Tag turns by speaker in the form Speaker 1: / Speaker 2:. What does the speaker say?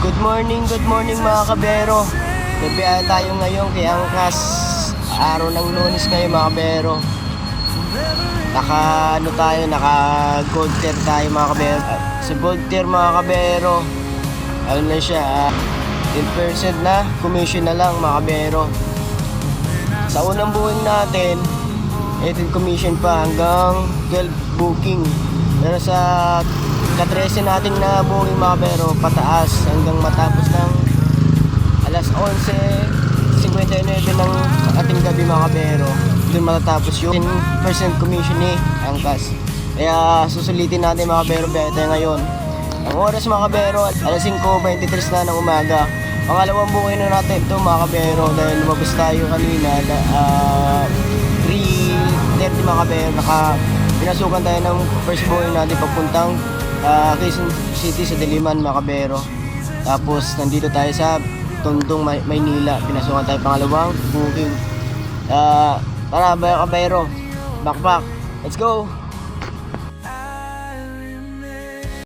Speaker 1: Good morning mga kabero. Bibiyaya tayo ngayon kay Angkas. Araw ng Lunes ngayon mga kabero. Naka gold tier tayo mga kabero. Sa gold tier mga kabero, ano na siya, 10% na commission na lang mga kabero. Sa unang buwing natin, 18 commission pa hanggang 12 booking. Pero sa ka-13 nating na booking mga kabero, pataas hanggang matapos ng alas 11:59 ng ating gabi mga kabero. Doon matatapos yung 10% commission ni Angkas. Kaya susulitin natin mga kabero, biyahe tayo ngayon. Ang oras mga kabero, alas 5:23 na ng umaga. Pangalawang booking na natin ito mga kabero dahil lumabas tayo kanina 3:30 mga kabero. Pinasukan tayo ng first booking natin papuntang Quezon City sa Diliman mga kabero. Tapos nandito tayo sa Tondong, Maynila. Pinasukan tayo pangalawang booking. Tara mga kabero, backpack, let's go!